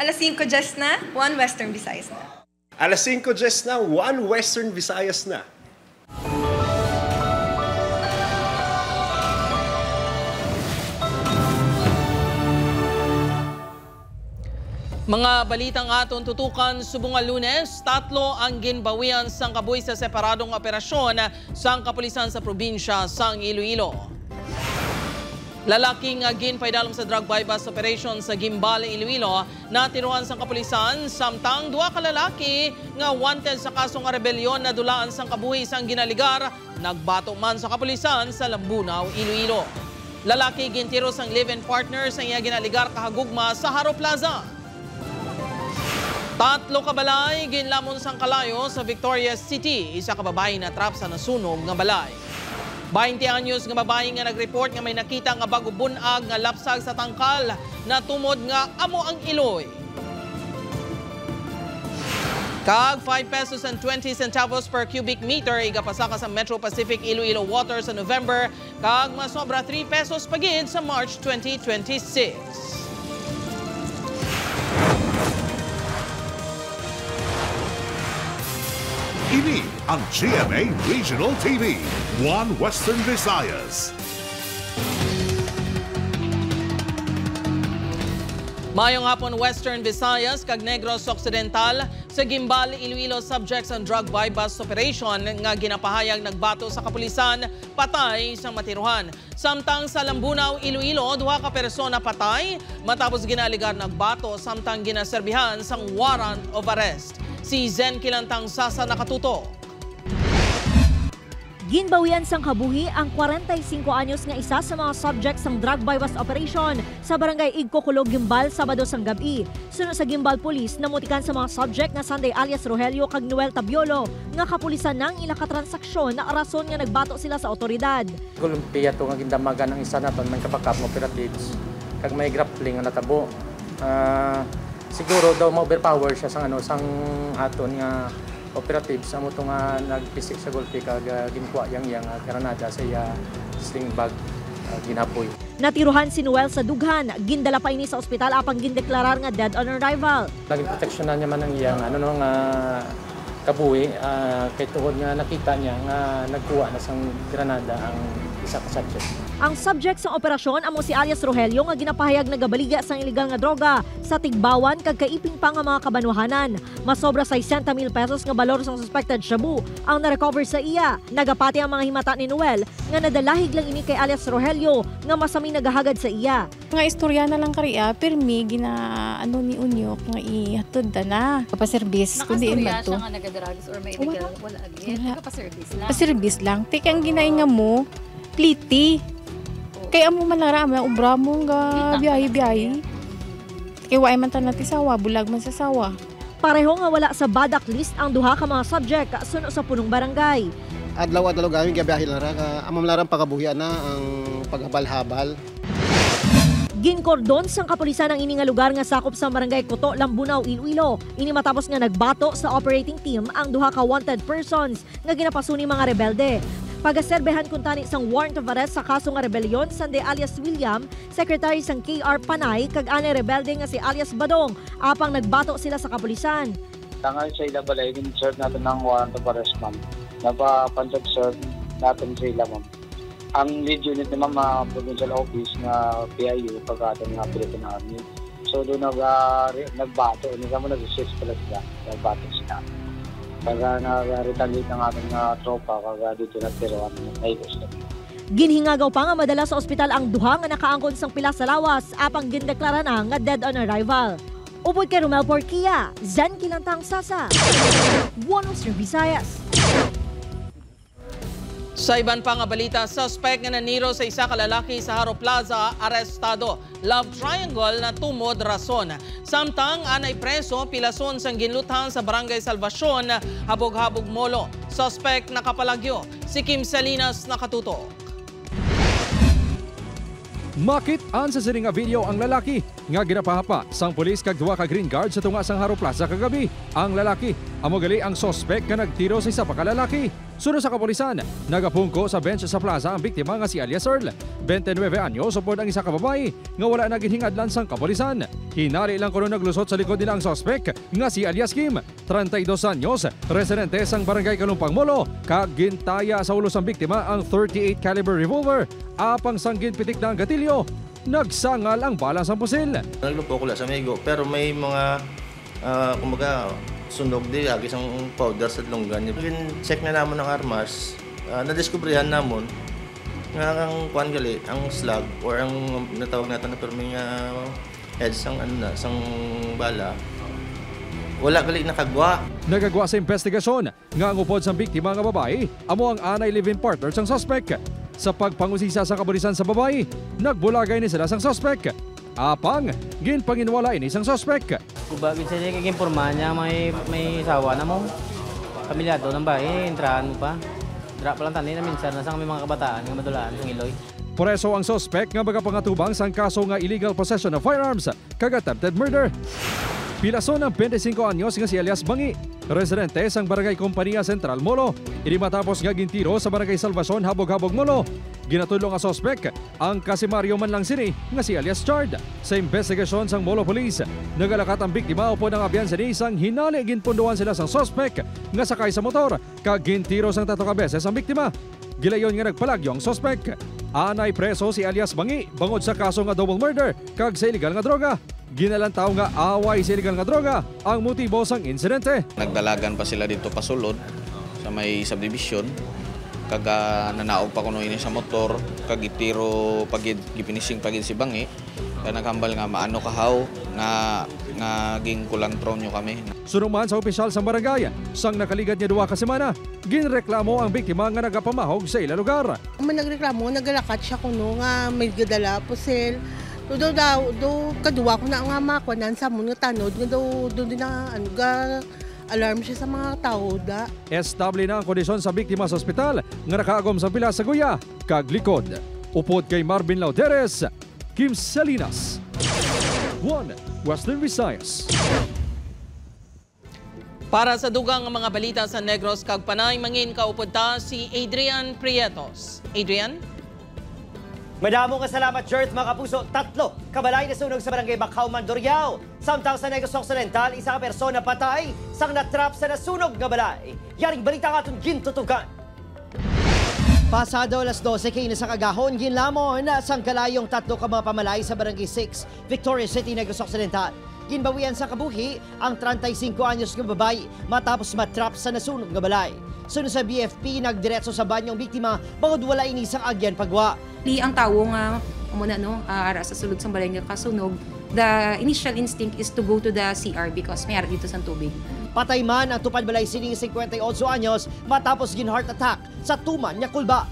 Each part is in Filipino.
Alas 5:10 na, 1 Western Visayas na. Alas 5:10 na, 1 Western Visayas na. Mga balitang aton tutukan subong Lunes, 3 ang ginbawian sang kabuhi sa separadong operasyon sang kapulisan sa probinsya sang Iloilo. Lalaking ginpaidalom sa drug bypass operation sa Gimbal, Iloilo, natiruan sang kapulisan samtang 2 ka lalaki nga wanted sa kasong rebelyon na dulaan sang kabuhi sang ginaligar, nagbato man sa kapulisan sa Lambunaw, Iloilo. Lalaki gintiro sang live-in partner sa iya ginaligar kahagugma sa Haro Plaza. 3 ka balay ginlamon sang kalayo sa Victoria City, isa ka babae na trap sa nasunog nga balay. 20 anyos nga babae nga nagreport nga may nakita nga bago bunag nga lapsag sa tangkal na tumod nga amo ang iloy. Kag 5 pesos and 20 centavos per cubic meter igapasaka sa Metro Pacific Iloilo Water sa November, kag masobra 3 pesos pagid sa March 2026. Ini ang GMA Regional TV, 1 Western Visayas. Mayong hapon Western Visayas kag Negros Occidental sa Gimbal, Iloilo subjects ang drug bypass operation nga ginapahayag nagbato sa kapulisan patay sa matiruhan. Samtang sa Lambunaw, Iloilo, 2 ka persona patay matapos ginaligar nagbato samtang ginaserbihan sang warrant of arrest. Si Zen Kilantang Sasa nakatuto. Ginbawian sang kabuhi ang 45 anyos nga isa sa mga subjects ng drug bypass operation sa barangay Igkokulog, Gimbal, Sabado sang gabi. Sunod sa Gimbal Police, namutikan sa mga subject nga Sunday alias Rogelio kag Noel Tabiolo nga kapulisan ng ila ka transaksyon na rason nga nagbato sila sa otoridad. Golumpiya to nga gindamagan ng isa naton man kapakap ng operatives kag may grappling nga natabo. Siguro daw ma-overpower siya sang sang aton nga operatives amo to nga nagpisik sa golpe kag ginkuha yang granada sa iya sling bag ginapoy. Natiruhan si Noel sa dughan, gindala pa ini sa ospital apang gindeklarar nga dead on arrival. Naging proteksyonan niya man ang iyang nga kabuhi kay tuhod nga nakita niya nga nagkuha na sang granada ang isa ka subject. Ang subject sa operasyon amo si alias Rogelio nga ginapahayag nagabaliga sang iligal nga droga sa Tigbawan kag kaiping pa nga mga kabanuhanan. Masobra 60,000 pesos nga balor sang suspected shabu ang na-recover sa iya. Nagapati ang mga himata ni Noel nga nadalahig lang ini kay alias Rogelio nga masaming nagahagad sa iya. Nga istorya na lang kariya, pirmi gina ni Unyok nga ihatod na. Kapaservice kundi nakastorya to. siya nga nagadrugs or may illegal wala agad. Nakapaservice lang. Paservice lang. Tika ang ginainga mo, pliti. Kaya mo malara mo ubra mo nga biyahe-biyahe. Kaya waay man tan natin sawa, bulag man sa sawa. Pareho nga wala sa badak list ang 2 ka mga subject suno sa punong barangay. Adlaw-adlaw gawin gabiyahe lara ka amam larang pagabuhian na ang paghabal-habal. Ginkordon sang kapulisan ang ini nga lugar nga sakop sa barangay Koto, Lambunaw, Iloilo. Ini matapos nga nagbato sa operating team ang 2 ka wanted persons nga ginapasuni mga rebelde. Pagaserbehan kuntani sang warrant of arrest sa kaso nga rebellion Sunday alias William, secretary sang KR Panay kag ane rebelde nga si alias Badong, apang nagbato sila sa kapulisan. Tangal sa ila balay, in-serve natin ng warrant of arrest, ma'am. Napapanserve natin sa ila, ma'am. Ang lead unit ni ma'am, provincial office na PIU, pagkatong nga Philippine Army. So doon nagbato, hindi ka mo nag-resist pala sila, nagbato sila. Kaya nag-retaliate ng ating tropa, kaya dito nagtiruan ng Naivos. Ginhingagaw pa nga madala sa ospital ang 2 nga nakaangkon sang pila sa lawas, apang gindeklara na nga dead on arrival. Upod kay Romel Porquia, Zen Kilantang Sasa, 1 Western Visayas. Sa iban pa nga balita, suspect nga naniro sa isa ka lalaki sa Haro Plaza, arestado. Love triangle na tumod rason. Samtang anay preso, pilason sang ginlutang sa Barangay Salvacion, habog-habog molo. Suspect nakapalagyo, si Kim Salinas nakatutok. Makit-an sa siring nga video ang lalaki nga ginapahapa sang pulis kag 2 ka green guard sa tunga sang Haro Plaza kagabi. Ang lalaki amo gali ang suspect nga nagtiro sa isa pa ka lalaki. Sunod sa kapulisan, nagapungko sa bench sa plaza ang biktima nga si alias Earl. 29 anyos upod ang isa ka babae nga wala na ginhingadlan sang kapulisan. Hinali lang kuno naglusot sa likod nila ang suspect nga si alias Kim, 32 anyos, residente sang barangay Kalumpang Molo, kag gintaya sa ulo sang biktima ang 38 caliber revolver, apang sang ginpitik na ang gatilyo. Nagsangal ang bala sa pusil. Naglupo ko lang sa Mego, pero may mga kumbaga sunog din lagi isang powder sa lunggan. Check na naman ng armas, nadiskubrihan namon nga ang kuan gali ang slug or ang natawag natin na perming heads sang sang bala. Wala gali nakagwa. Nagagwa sa investigasyon nga ang upod sa biktima nga babae amo ang anay live-in partner sang suspect. Sa pagpangusisa sa kapulisan sa babae, nagbulagay ni sila sang suspect. Apang, ginpanginwala ini sang suspect. Kuba minsan niya kikimporma niya may sawa na mo. Pamilyado ng bahay, entrahan mo pa. Dra pa lang tanin na minsan na may mga kabataan nga madulaan sa Iloy. Preso ang suspect nga magapangatubang sang kaso nga illegal possession of firearms kag attempted murder. Pilason ng 25 anyos nga si alias Bangi, residente sang Barangay Kompanya Central Molo. Ini matapos nga gintiro sa Barangay Salvacion Habog-Habog Molo. Ginatulong ang suspect ang kasimaryo man lang sini nga si alias Chard. Sa investigasyon sang Molo Police, nagalakat ang biktima upod ang abyan sini sang hinali ginpunduan sila sang suspect nga sakay sa motor kag gintiro sang 3 ka beses ang biktima. Gilayon nga nagpalagyo ang suspect. Anay preso si alias Bangi bangod sa kaso nga double murder kag sa illegal nga droga. Ginalantaw nga away sa illegal nga droga ang motibo sang insidente. Nagdalagan pa sila dito pasulod sa may subdivision. Kag nanaog pa kuno ini sa motor, kag itiro pagid gipinising pagid si Bangi. Kaya naghambal nga maano kahaw nga ging kulantron nyo kami. Sunuman sa opisyal sa barangay, sang nakaligad niya 2 ka semana, ginreklamo ang biktima nga nagapamahog sa ila lugar. Ang nagreklamo, nagalakat siya kuno nga may gadala pusel. Do kadua ko na nga makuanan sa mo nga tanod nga do din na alarm siya sa mga tao da. Estable na ang kondisyon sa biktima sa ospital nga nakaagom sa pila sa Guya, kag likod. Upod kay Marvin Lauderes, Kim Salinas, 1 Western Visayas. Para sa dugang mga balita sa Negros kag Panay, mangin kaupod ta si Adrian Prietos. Adrian? Madamong salamat, Jert, mga kapuso. 3 kabalay na sunog sa barangay Bacau, Mandurriao. Samtang sa Negros Occidental, isa ka persona patay sang natrap sa nasunog nga balay. Yaring balita nga itong gintutugan. Pasado alas 12 kayo na sa kagahon, ginlamon sang kalayong 3 ka mga pamalay sa barangay 6, Victoria City, Negros Occidental. Ginbawian sa kabuhi ang 35 anyos nga babae matapos matrap sa nasunog nga balay. Sunod sa BFP, nagdiretso sa banyong biktima bangod wala inisang agyan pagwa. Ang tao nga ara sa sulod sa balay nga kasunog, the initial instinct is to go to the CR because may ara dito sa tubig. Patay man ang tupad balay sining 58 anyos matapos gin-heart attack sa tuman niya kulba.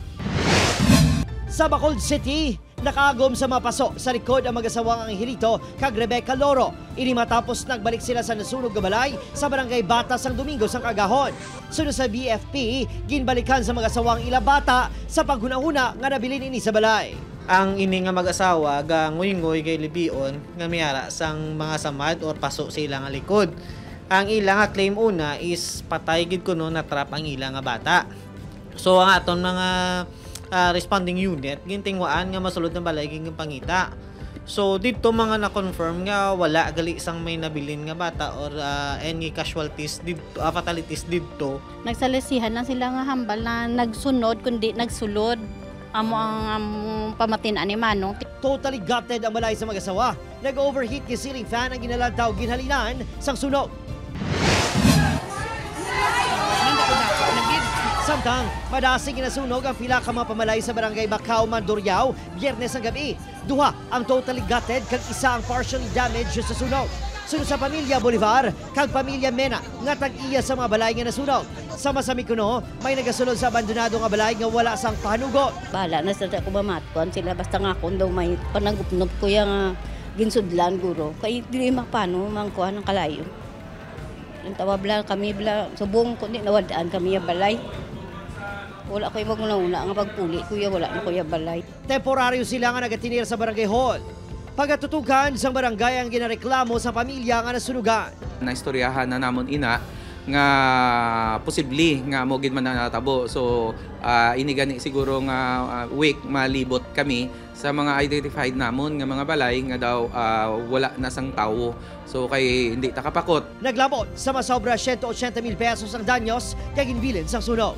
Sa Bacolod City, nakaagom sa mapaso sa likod ang mag-asawang Angelito kag Rebecca Loro. Ini matapos nagbalik sila sa nasunog nga balay sa barangay Batas sang Domingo sang kagahon. Sunod sa BFP, ginbalikan sa mag-asawang ila bata sa paghunahuna nga nabilin ini sa balay. Ang ini nga mag-asawa ga ngoy-ngoy kay Libion nga miyara sang mga samad or paso sa ilang likod. Ang ilang nga claim una is patay gid kuno na trap ang ilang nga bata. So ang aton mga responding unit gintingwaan nga masulod ng balay ging pangita. So dito mga na-confirm nga wala gali sang may nabilin nga bata or any casualties dito, fatalities dito. Nagsalisihan lang sila nga hambal na nagsunod kundi nagsulod amo ang pamatin-an ni Manong. Totally gutted ang balay sa mag-asawa. Nag-overheat yung ceiling fan ang ginalantaw ginhalinan sang sunog. Samtang, madasing inasunog ang pila ka mga pamalay sa barangay Bacau, Mandurriao, Biyernes ang gabi. 2 ang totally gutted kag 1 ang partially damaged sa sunog. Sunod sa pamilya Bolivar kag pamilya Mena nga tag-iya sa mga balay nga nasunog. Sama sa Mikuno, may nagasulod sa abandonado nga balay nga wala sang pahanugot. Bala na sa ko mamatkuan sila basta nga kung daw may panagupnop ko yung ginsudlan guro. Kaya di mapano mangkuhan ng kalayo. Yung tawabla kami bla subong kundi nawadaan kami yung balay. Wala ko yung magmuna-una nga pagpuli kuya wala na kuya balay. Temporaryo sila nga nagatinir sa barangay hall. Pagatutukan sa barangay ang ginareklamo sa pamilya nga nasunugan. Naistoryahan na namon ina nga posible nga mo gid man natabo. So ini gani siguro nga week malibot kami sa mga identified namon nga mga balay nga daw wala na sang tawo. So kay hindi takapakot. Naglabot sa masobra 180,000 pesos ang danyos kay ginbilin sa sunog.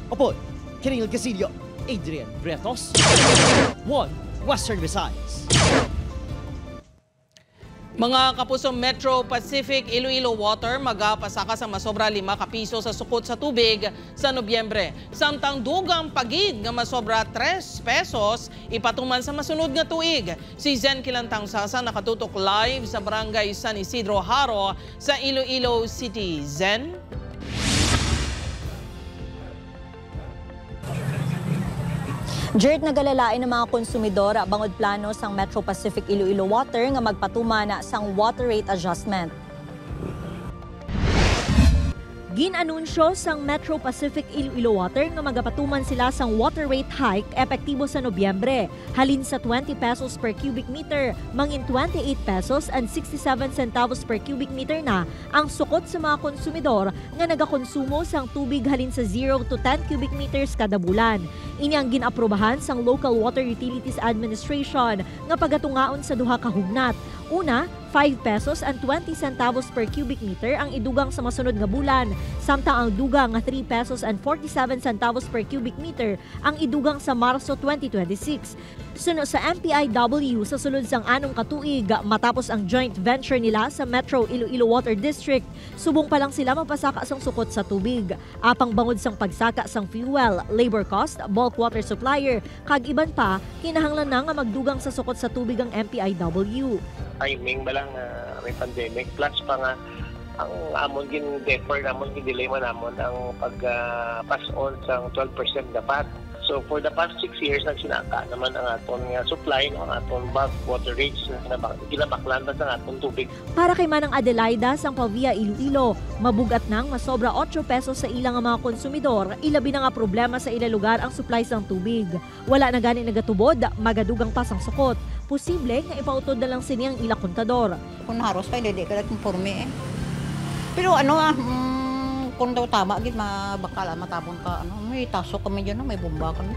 Opo, Kiringil Casillo, Adrian Bretos, One Western Visayas. Mga kapuso, Metro Pacific Iloilo Water magapasaka sa masobra 5 ka piso sa sukot sa tubig sa Nobyembre. Samtang dugang pagid nga masobra 3 pesos ipatuman sa masunod nga tuig. Si Zen Kilantang Sasa nakatutok live sa Barangay San Isidro Haro sa Iloilo City. Zen? Jert, nagalalain ng mga konsumidor bangod plano sang Metro Pacific Iloilo Water nga magpatumana sang water rate adjustment. Ginanunsyo sang Metro Pacific Iloilo Water nga magapatuman sila sang water rate hike epektibo sa Nobyembre. Halin sa 20 pesos per cubic meter, mangin 28 pesos and 67 centavos per cubic meter na ang sukot sa mga konsumidor nga nagakonsumo sang tubig halin sa 0 to 10 cubic meters kada bulan. Ini ang ginaprobahan sang Local Water Utilities Administration nga pagatungaon sa duha ka hugnat. Una, 5 pesos and 20 centavos per cubic meter ang idugang sa masunod nga bulan, samtang ang dugang nga 3 pesos and 47 centavos per cubic meter ang idugang sa Marso 2026. Suno sa MPIW sa sulod sang anong katuig matapos ang joint venture nila sa Metro Iloilo Water District, subong pa lang sila mapasaka sang sukot sa tubig. Apang bangod sang pagsaka sang fuel, labor cost, bulk water supplier, kag iban pa, kinahanglan na nga magdugang sa sukot sa tubig ang MPIW. Timing ba lang may pandemic plus pa nga ang amon gin defer namon gin delay man namon ang pag-pass on sang 12% dapat. So for the past 6 years nagsinaka naman ang aton nga supply ng aton bulk water rates na ginabaklan sa aton tubig. Para kay Manang Adelaida sang Pavia Iloilo, mabugat nang masobra 8 pesos sa ilang mga konsumidor, ilabi na nga problema sa ilang lugar ang supply sang tubig. Wala na gani nagatubod, magadugang pa sang sukot. Posible nga ipautod na lang sini ang ilang kontador. Kung haros pa, hindi ka nagkonforme eh. Pero kung daw tama, bakala matapon ka, may taso kami dyan, may bomba kami.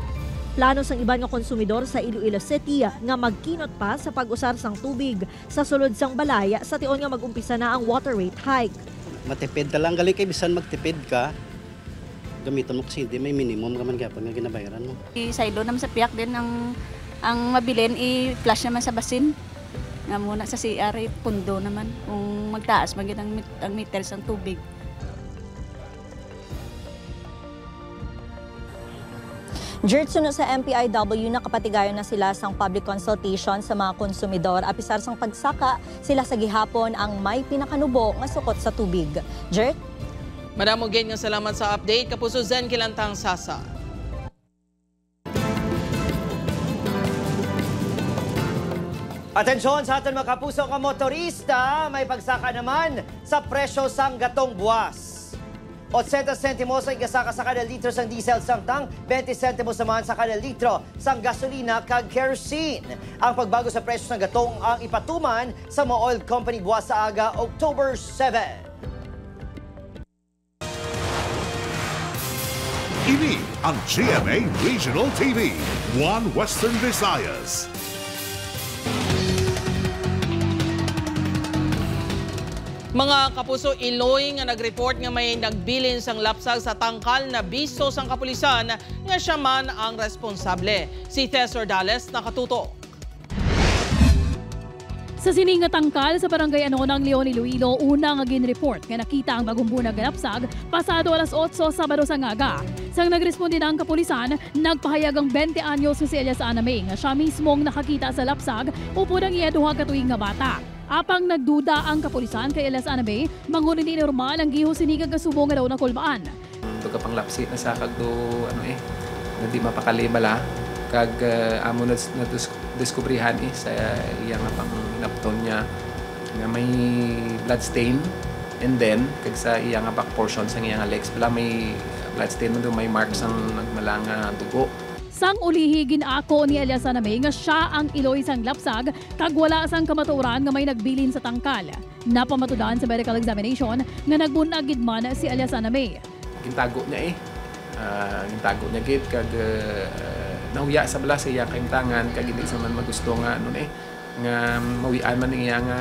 Plano sang iban nga konsumidor sa Iloilo City nga magkinot pa sa pag-usar sang tubig sa sulod sang balay sa tion nga mag-umpisa na ang water rate hike. Matipid ka lang, gali kay bisan magtipid ka, gamiton mo kasi hindi may minimum ka man gapon nga ginabayaran mo. Isaylo naman sa piyak din ang mabilin, i-flush naman sa basin. Nga muna sa CR, pundo naman. Kung magtaas, magit ang meters ng tubig. Jertso na sa MPIW, nakapatigayon na sila sang public consultation sa mga konsumidor. Apisar sang pagsaka, sila sa gihapon ang may pinakanubo nga sukot sa tubig. Jert? Madamo nga salamat sa update. Kapuso Zen Kilantang Sasa. Atensyon sa ating mga kapuso ka motorista, may pagsaka naman sa presyo sang gatong buwas. 80 sentimos ang igasaka sa kada litro sang diesel, samtang 20 sentimos naman sa kada litro sang gasolina kag kerosene. Ang pagbago sa presyo sang gatong ang ipatuman sa mga oil company buwas sa aga October 7. Ini ang GMA Regional TV, One Western Visayas. Mga kapuso, Iloy nga nag-report nga may nagbilin sang lapsag sa tangkal na biso sang kapulisan nga siya man ang responsable. Si Tess Ordales nakatuto. Sa sining nga tangkal sa barangay Anonang, Leon, Iloilo, una nga gin-report nga nakita ang bagong bunag nga lapsag pasado alas 8 Sabado sa ngaga. Sang nagresponde na ang kapulisan, nagpahayag ang 20 anyos si Elias Aname nga siya mismong nakakita sa lapsag upod ang iya duha ka tuig nga bata. Apang nagduda ang kapulisan kay Elias Aname, mangunin ni normal ang giho sinigag kasubong nga daw na kulbaan. Ito ka pang lapsi na sa kagdo hindi mapakalimala kag amo na diskubrihan sa iyang pang lapton niya nga may blood stain, and then kag sa iyang back portion sa iyang legs pala may blood stain mo may marks ang nagmalanga dugo. Sang ulihi ginako ni Elias Aname nga siya ang iloy sang lapsag kag wala sang kamatuoran nga may nagbilin sa tangkal. Napamatudan sa medical examination nga nagbunag gid man si Elias Aname. Gintago niya gintago niya gid kag nahuya sa bala sa iya kaimtangan kag hindi sa man magusto nga nga mawian man niya nga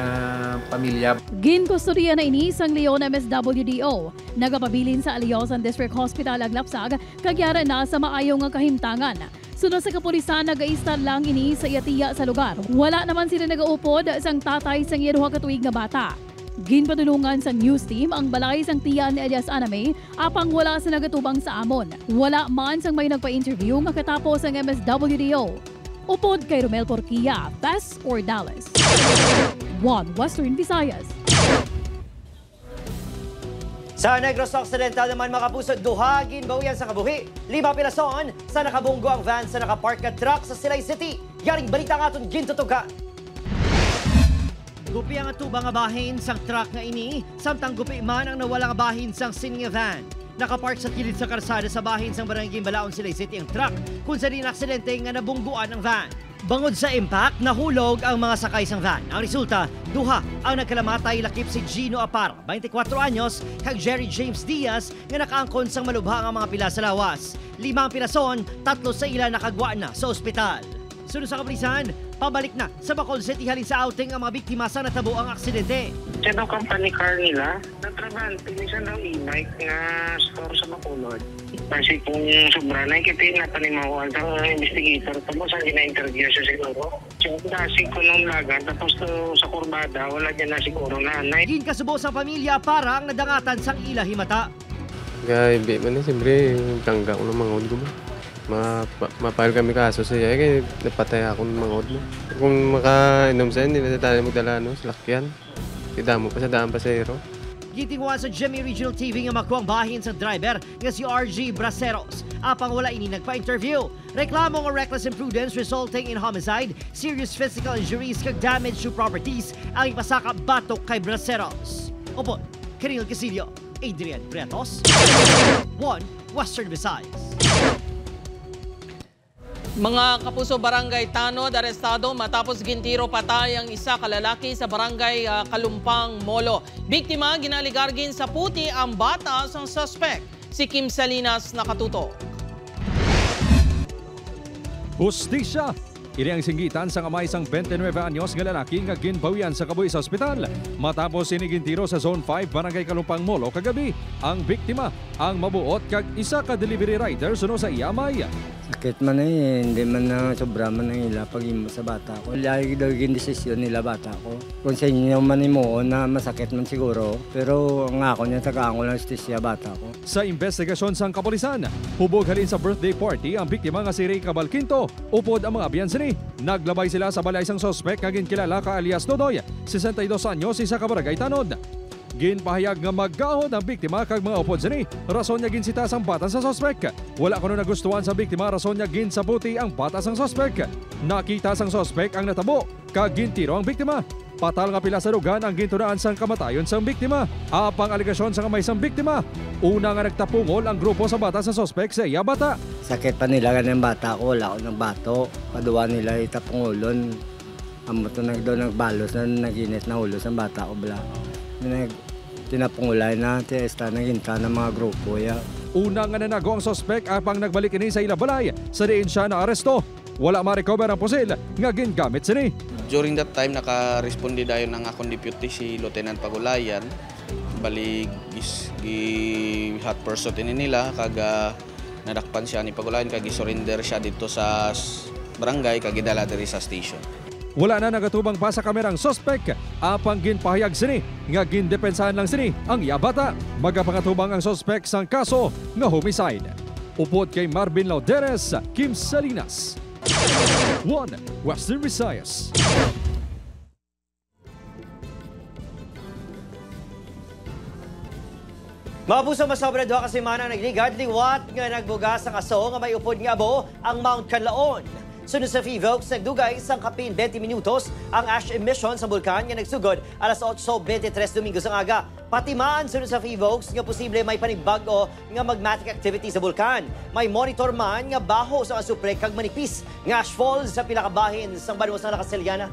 pamilya. Ginkustodiya na ini sang Leon MSWDO. Nagapabilin sa Aliosan District Hospital ang lapsag kagyara na sa maayo nga kahimtangan. Sunod sa kapulisan, nag-aistar lang ini sa iyatiya sa lugar. Wala naman sila nagaupod sang tatay sang iyaduha katuig nga bata. Ginpadulungan sa news team ang balay sang tiya ni Elias Aname apang wala sa nagatubang sa amon. Wala man sang may nagpa-interview nga katapos ang MSWDO. Upod kay Romel Porquilla, Best or Dallas. One Western Visayas. Sa Negros Occidental naman mga kapuso, duhagin bawian sa kabuhi. 5 pilason sa nakabunggo ang van sa nakapark na truck sa Silay City. Yaring balita nga itong gintutuga. Gupi ang atubang nga bahin sang truck nga ini, samtang gupi man ang nawala nga bahin sang sining van. Nakapark sa kilid sa karsada sa bahin sang barangay Balaon, Silay City ang truck kung sa din aksidente nga nabungguan ang van. Bangod sa impact, nahulog ang mga sakay sang van. Ang resulta, duha ang nagkalamatay lakip si Gino Apar, 24 anyos, kag Jerry James Diaz nga nakaangkon sang malubha ang mga pila sa lawas. 5 pirason, 3 sa ila nakagwa na sa ospital. Sunod sa kapulisan, pabalik na sa Bacolod City halin sa outing ang mga biktima sa natabo ang aksidente. Sa daw company car nila, natrabante niya daw e-bike nga store sa Bacolod. Kasi kung sobra na, kita na panimawan sa investigator. Tapos ang gina-interview siya siguro. So, nasi ko nung lagan, tapos sa kurbada, wala dyan na siguro na. Ginkasubo sa pamilya para ang nadangatan sang ila himata. Kaya ibi man na, siyempre, tangga ko ng mangod ko ba? Mapahal kami kaso siya, kaya napatay ako ng mangod mo. Kung makainom sa'yo, hindi na tayo magdala sa lakyan. Idamo pa sa daan pasero. Gitinguan sa GMA Regional TV nga makuang bahin sa driver nga si RG Braceros. Apang wala ini nagpa-interview. Reklamo nga reckless imprudence resulting in homicide, serious physical injuries kag damage to properties ang ipasaka batok kay Braceros. Opo, Karil Casillo, Adrian Bretos, One Western Visayas. Mga kapuso, Barangay Tanod, arestado matapos gintiro patay ang isa kalalaki sa Barangay Kalumpang, Molo. Biktima, ginaligargin sa puti ang bata sa suspect. Si Kim Salinas nakatutok. Hustisya! Ini ang singgitan sa kamay sang 29 anyos nga lalaki nga ginbawian sa kabuhi sa ospital. Matapos sinigintiro sa Zone 5, Barangay Kalumpang, Molo kagabi. Ang biktima, ang mabuot kag isa ka delivery rider suno sa iyamay. Sakit man hindi man na sobra man ang ila pag imo sa bata ko. Lagi daw yung desisyon nila bata ko. Kung sa inyo man imo na masakit man siguro, pero ang ako niya tagaan ko lang justisya bata ko. Sa investigasyon sang kapulisan, hubog halin sa birthday party ang biktima nga si Ray Cabalquinto. Upod ang mga biyansini. Naglabay sila sa balay sang sospek nga ginkilala ka alias Todoy, 62 anyos, isa ka Barangay Tanod. Ginpahayag nga maggahod ang biktima kag mga upod sini. Rason niya ginsita sang bata sa sospek. Wala kuno nagustuhan sa biktima, rason niya ginsabuti ang bata sang sospek. Nakita sang sospek ang natabo kag gintiro ang biktima. Patal nga pila sa dugan ang gintunaan sang kamatayon sang biktima. Apang aligasyon sa kamay sang biktima. Una nga nagtapungol ang grupo sa bata sa sospek sa iya bata. Sakit pa nila ganang bata ko, wala ko ng bato. Paduwa nila itapungulon. Amo to nagbalos na naginit na ulo sa bata ko bala. Tinapungulay na tiesta naginta ng mga grupo ya. Una nga nanago ang sospek apang nagbalik ini sa ilabalay. Sa diin siya na aresto. Wala ma-recover ang pusil nga gingamit sini. During that time, naka-respondi dayon ng akong deputy si Lieutenant Pagulayan. Balik hot pursuit ini nila kaga nadakpan siya ni Pagulayan kag surrender siya dito sa barangay kag gidala diri sa station. Wala na nagatubang pa sa kamerang sospek. Apang ginpahayag sini nga gindepensahan lang sini ang yabata. Magapangatubang ang sospek sang kaso nga homicide. Upod kay Marvin Lauderes, Kim Salinas. One Western Visayas. Mga puso, masobra doha ka semana nagligad liwat nga nagbugas ang aso nga may upod nga abo ang Mount Canlaon. Sunod sa Vivokes, nagdugay isang kapin 20 minutos ang ash emission sa bulkan nga nagsugod alas 8:23 Domingo sa aga. Patimaan sunod sa Vivokes nga posible may panibag-o nga magmatic activity sa bulkan. May monitor man nga baho sa asupre kag manipis nga ash falls sa pila ka bahin sa Banwas na Casiliana.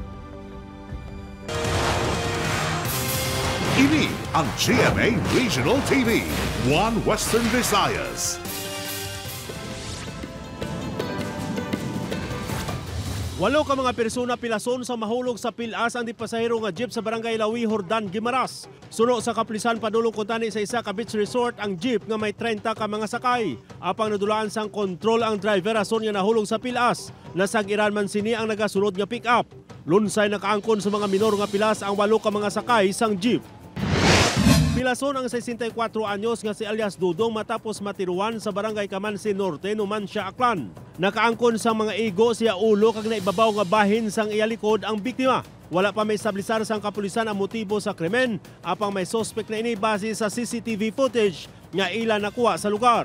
Ini ang GMA Regional TV, One Western Visayas. Walo ka mga persona pilason sa mahulog sa pilas ang dipasahero nga jeep sa barangay Lawi, Hordan, Guimaras. Suno sa kapulisan padulong kuntani sa isa ka beach resort ang jeep nga may 30 ka mga sakay. Apang nadulaan sang kontrol ang driver ason nga nahulog sa pilas. Nasagiran man sini ang nagasunod nga pick-up. Lunsay nakaangkon sa mga minor nga pilas ang 8 ka mga sakay sang jeep. Pilason ang 64 anyos nga si alias Dudong matapos matiruan sa barangay Kamansi Norte, Numancia, Aklan. Nakaangkon sa mga igo siya ulo kag naibabaw nga bahin sang iyalikod ang biktima. Wala pa may establisar sang kapulisan ang motibo sa krimen, apang may suspect na ini base sa CCTV footage nga ila nakuha sa lugar.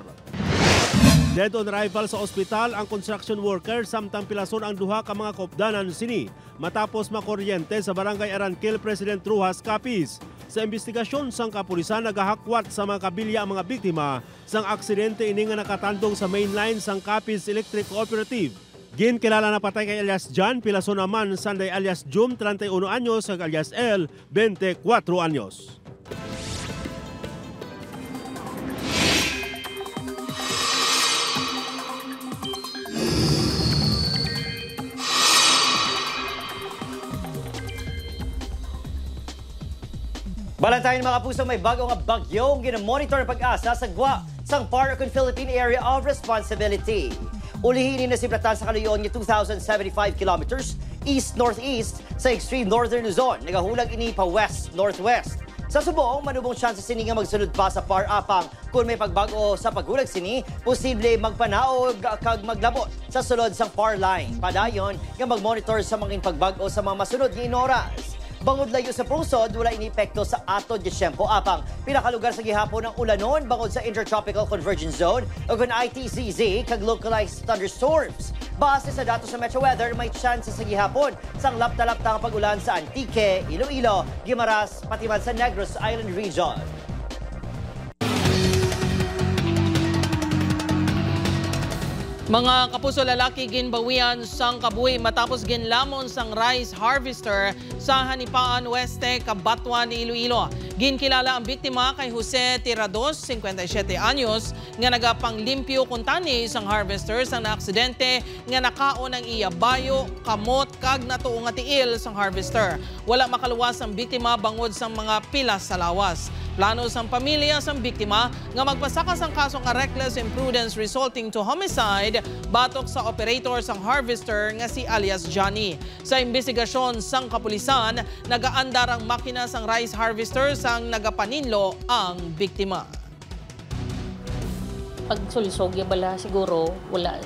Dead on arrival sa ospital ang construction worker samtang pilason ang duha ka mga kopdanan sini matapos makuryente sa barangay Arankil President Rojas, Capiz. Sa investigasyon sang kapulisan nagahakwat sa mga kabilya ang mga biktima sang aksidente ini nga nakatandong sa mainline sang Capiz Electric Cooperative. Ginkilala na patay kay alias John, pilason naman Sunday alias Jum, 31 anyos, kag alias L, 24 anyos. Balantayan mga kapuso, may bago nga bagyong ginamonitor pag-asa sa Gwa sang Paracon Philippine Area of Responsibility. Ulihin na siplatan sa kaluyon nga 2,075 kilometers east-northeast sa extreme northern Luzon. Nagahulag ini pa west-northwest. Sa subong, manubong chance sini nga magsunod pa sa Parapang. Kung may pagbago sa paghulag sini, posible magpanaog kag maglabot sa sulod sang Par line. Padayon nga magmonitor sa mga pagbago sa mga masunod nga inoras. Bangod layo sa pusod, wala inipekto sa ato Disyempo apang pinakalugar sa gihapon ng ulanon bangod sa Intertropical Convergence Zone o kung ITCZ kag localized thunderstorms. Base sa datos sa Metro Weather, may chance sa gihapon sang lapta-lapta ang pag-ulan sa Antique, Iloilo, Guimaras, pati man sa Negros Island Region. Mga kapuso, lalaki ginbawian sang kabuhi matapos ginlamon sang rice harvester sa Hanipaan Oeste, Cabatwa ni Iloilo. Ginkilala ang biktima kay Jose Tirados, 57 anyos, nga nagapanglimpyo kuntani sang harvester sang naaksidente nga nakaon ang iya bayo, kamot kag natuo nga tiil sang harvester. Wala makaluwas ang biktima bangod sang mga pilas sa lawas. Plano sang pamilya sang biktima nga magpasakas ang kaso nga reckless imprudence resulting to homicide batok sa operator sang harvester nga si alias Johnny. Sa investigasyon sang kapulisan, nagaandar ang makina sang rice harvester sang nagapaninlo ang biktima. Pag sulsog ya bala siguro wala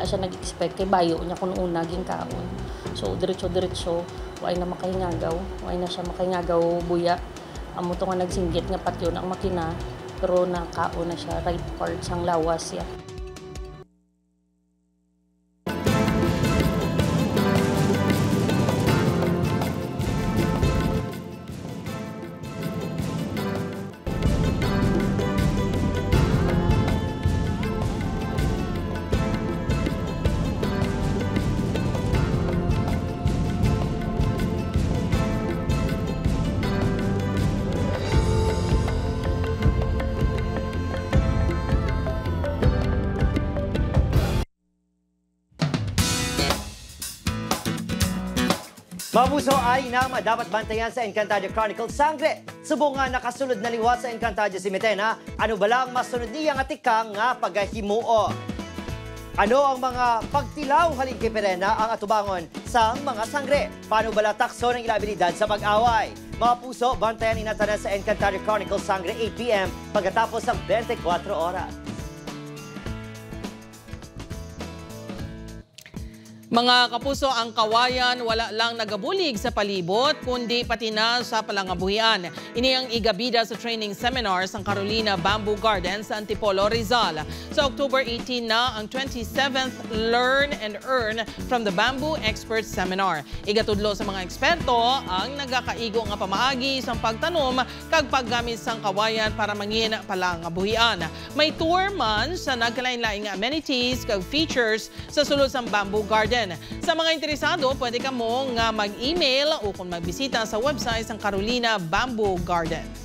siya nag-expect kay bayo niya kun una ging kaon. So diretso way na makahingagaw, way na siya makahingagaw buya. Amo to nga nagsinggit nga patyo ng makina pero nakaon na siya right part sang lawas ya. Mabuso ay na dapat bantayan sa Encantadia Chronicles Sangre. Subong nga nakasulod na liwat sa Encantadia si Metena, ano ba lang masunod niya nga tikang nga pagahimuo? Ano ang mga pagtilaw halin kay Perena ang atubangon sa mga sangre? Paano bala takso ng ilabilidad sa pag-away? Mga puso, bantayan inatanan sa Encantadia Chronicles Sangre 8 p.m. pagkatapos ng 24 oras. Mga kapuso, ang kawayan wala lang nagabulig sa palibot, kundi pati na sa palangabuhian. Ini ang igabida sa training seminar sa Carolina Bamboo Garden sa Antipolo, Rizal. Sa October 18 na ang 27th Learn and Earn from the Bamboo Expert Seminar. Igatudlo sa mga eksperto ang nagakaigo nga pamaagi sa pagtanom kag paggamit sang kawayan para mangin palangabuhian. May tour man sa nagkalain-laing amenities kag features sa sulod sang Bamboo Garden. Sa mga interesado, pwede ka mo nga mag-email o kung magbisita sa website ng Carolina Bamboo Garden.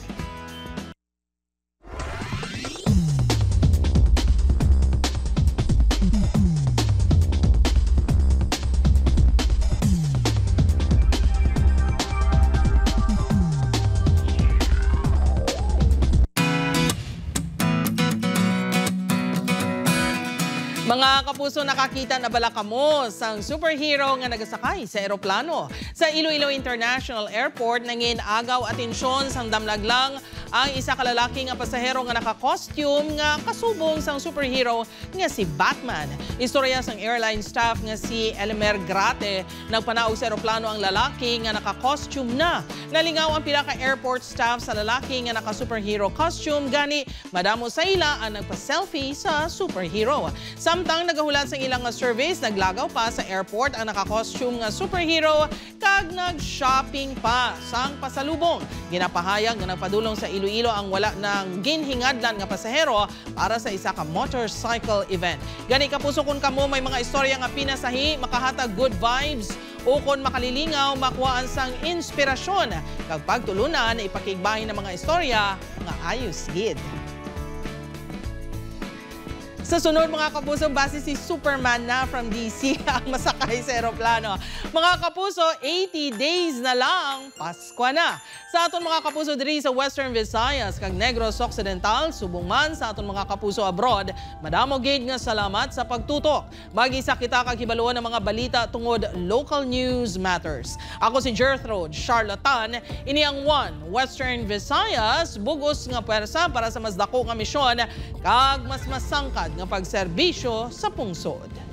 Mga kapuso, nakakita na bala kamo sang superhero nga nagasakay sa eroplano. Sa Iloilo International Airport, nangin agaw atensyon sang damlaglang ang isa ka lalaki nga pasahero nga naka-costume nga kasubong sang superhero nga si Batman. Istorya sang airline staff nga si Elmer Grate, nagpanaog sa eroplano ang lalaki nga naka-costume na. Nalingaw ang pila ka airport staff sa lalaki nga naka-superhero costume, gani madamo sa ila ang nagpa-selfie sa superhero. Samtang nagahulat sa ilang service, naglagaw pa sa airport ang naka-costume nga superhero kag nag-shopping pa sang pasalubong. Ginapahayag nga nagpadulong sa Iloilo ang wala ng ginhingadlan nga pasahero para sa isa ka motorcycle event. Gani kapuso, kung kamo may mga istorya nga pinasahi, makahatag good vibes o kung makalilingaw, makuhaan sang inspirasyon kag pagtulunan, ipakigbahin ng mga istorya nga ayos gid. Sa sunod mga kapuso, base si Superman na from DC ang masakay sa aeroplano. Mga kapuso, 80 days na lang, Pasko na. Sa aton mga kapuso diri sa Western Visayas kag Negros Occidental, subong man sa aton mga kapuso abroad, madamo gid nga salamat sa pagtutok. Bagi sa kita kag hibaluan ng mga balita tungod local news matters. Ako si Gertrude Charlatan, ini ang One Western Visayas, bugos nga pwersa para sa mas dako nga misyon kag mas masangkad nga pagserbisyo sa pungsod.